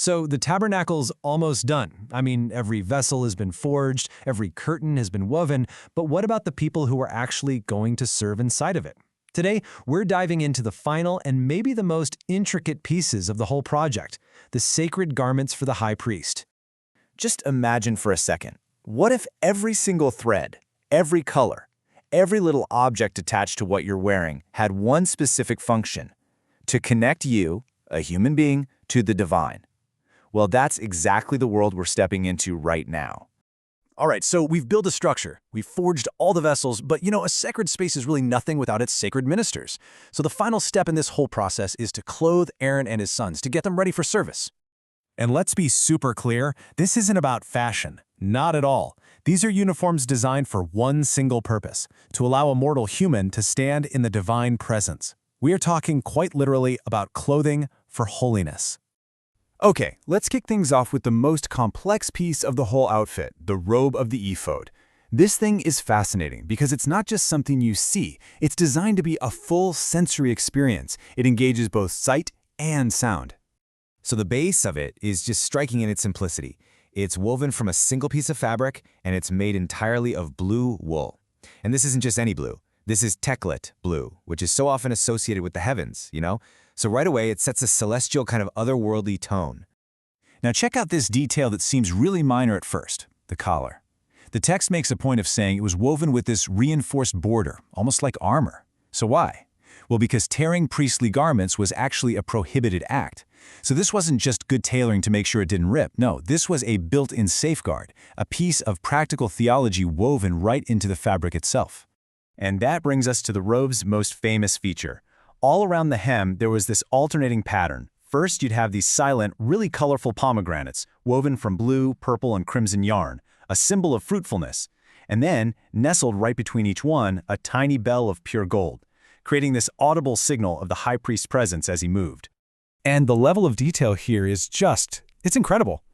So the tabernacle's almost done. I mean, every vessel has been forged, every curtain has been woven, but what about the people who are actually going to serve inside of it? Today, we're diving into the final and maybe the most intricate pieces of the whole project, the sacred garments for the high priest. Just imagine for a second, what if every single thread, every color, every little object attached to what you're wearing had one specific function: to connect you, a human being, to the divine? Well, that's exactly the world we're stepping into right now. All right, so we've built a structure, we've forged all the vessels, but a sacred space is really nothing without its sacred ministers. So the final step in this whole process is to clothe Aaron and his sons to get them ready for service. And let's be super clear, this isn't about fashion. Not at all. These are uniforms designed for one single purpose: to allow a mortal human to stand in the divine presence. We are talking quite literally about clothing for holiness. Okay, let's kick things off with the most complex piece of the whole outfit, the robe of the ephod. This thing is fascinating because it's not just something you see. It's designed to be a full sensory experience. It engages both sight and sound. So the base of it is just striking in its simplicity. It's woven from a single piece of fabric, and it's made entirely of blue wool. And this isn't just any blue. This is teklet blue, which is so often associated with the heavens, So right away, it sets a celestial kind of otherworldly tone. Now check out this detail that seems really minor at first, the collar. The text makes a point of saying it was woven with this reinforced border, almost like armor. So why? Well, because tearing priestly garments was actually a prohibited act. So this wasn't just good tailoring to make sure it didn't rip. No, this was a built-in safeguard, a piece of practical theology woven right into the fabric itself. And that brings us to the robe's most famous feature. All around the hem, there was this alternating pattern. First, you'd have these silent, really colorful pomegranates, woven from blue, purple, and crimson yarn, a symbol of fruitfulness. And then, nestled right between each one, a tiny bell of pure gold, creating this audible signal of the high priest's presence as he moved. And the level of detail here is it's incredible.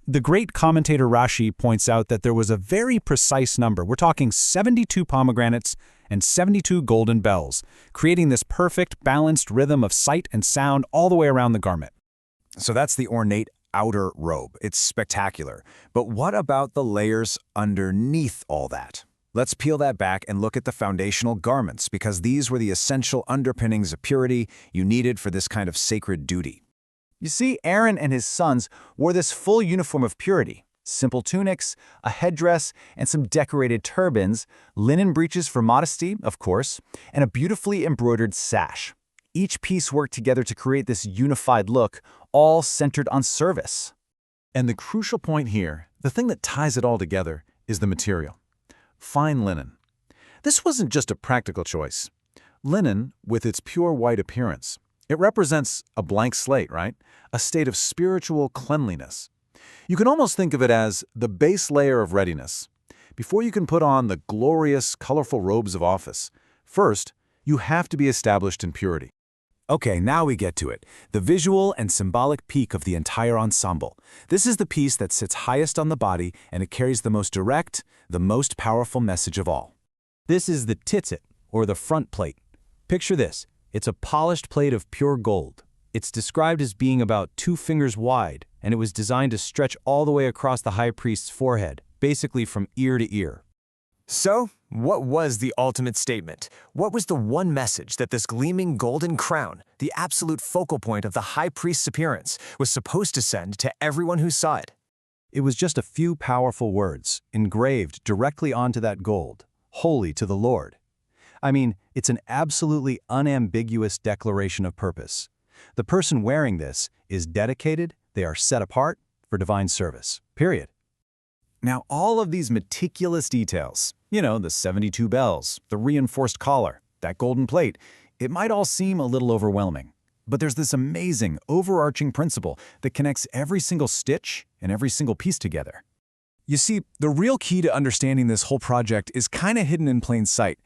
The great commentator Rashi points out that there was a very precise number. We're talking 72 pomegranates and 72 golden bells, creating this perfect, balanced rhythm of sight and sound all the way around the garment. So that's the ornate outer robe. It's spectacular. But what about the layers underneath all that? Let's peel that back and look at the foundational garments, because these were the essential underpinnings of purity you needed for this kind of sacred duty. You see, Aaron and his sons wore this full uniform of purity: simple tunics, a headdress, and some decorated turbans, linen breeches for modesty, of course, and a beautifully embroidered sash. Each piece worked together to create this unified look, all centered on service. And the crucial point here, the thing that ties it all together, is the material. Fine linen. This wasn't just a practical choice. Linen, with its pure white appearance, it represents a blank slate, right? A state of spiritual cleanliness. You can almost think of it as the base layer of readiness. Before you can put on the glorious, colorful robes of office, first, you have to be established in purity. Okay, now we get to it. The visual and symbolic peak of the entire ensemble. This is the piece that sits highest on the body, and it carries the most direct, the most powerful message of all. This is the tzitzit, or the front plate. Picture this. It's a polished plate of pure gold. It's described as being about 2 fingers wide, and it was designed to stretch all the way across the high priest's forehead, basically from ear to ear. So, what was the ultimate statement? What was the one message that this gleaming golden crown, the absolute focal point of the high priest's appearance, was supposed to send to everyone who saw it? It was just a few powerful words, engraved directly onto that gold: holy to the Lord. I mean, it's an absolutely unambiguous declaration of purpose. The person wearing this is dedicated, they are set apart for divine service, period. Now, all of these meticulous details, the 72 bells, the reinforced collar, that golden plate, it might all seem a little overwhelming. But there's this amazing, overarching principle that connects every single stitch and every single piece together. You see, the real key to understanding this whole project is kind of hidden in plain sight.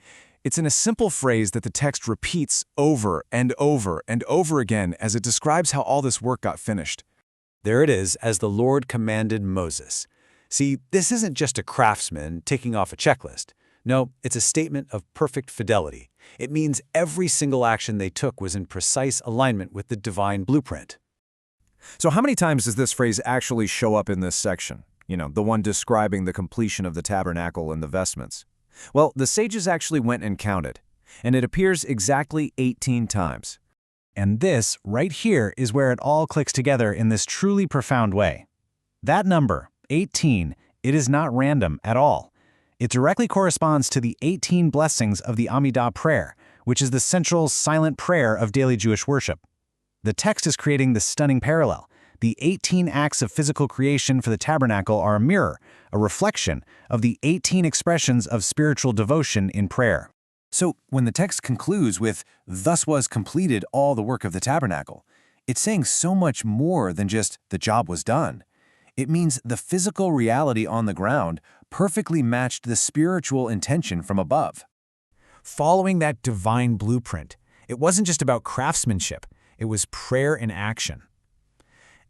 It's in a simple phrase that the text repeats over and over and over again as it describes how all this work got finished. There it is, as the Lord commanded Moses. See, this isn't just a craftsman ticking off a checklist. No, it's a statement of perfect fidelity. It means every single action they took was in precise alignment with the divine blueprint. So how many times does this phrase actually show up in this section? You know, the one describing the completion of the tabernacle and the vestments. Well, the sages actually went and counted, and it appears exactly 18 times. And this, right here, is where it all clicks together in this truly profound way. That number, 18, it is not random at all. It directly corresponds to the 18 blessings of the Amidah prayer, which is the central silent prayer of daily Jewish worship. The text is creating this stunning parallel. The 18 acts of physical creation for the tabernacle are a mirror, a reflection of the 18 expressions of spiritual devotion in prayer. So when the text concludes with, "Thus was completed all the work of the tabernacle," it's saying so much more than just the job was done. It means the physical reality on the ground perfectly matched the spiritual intention from above. Following that divine blueprint, it wasn't just about craftsmanship, it was prayer in action.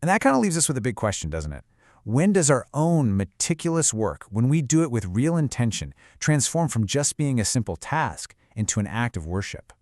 And that kind of leaves us with a big question, doesn't it? When does our own meticulous work, when we do it with real intention, transform from just being a simple task into an act of worship?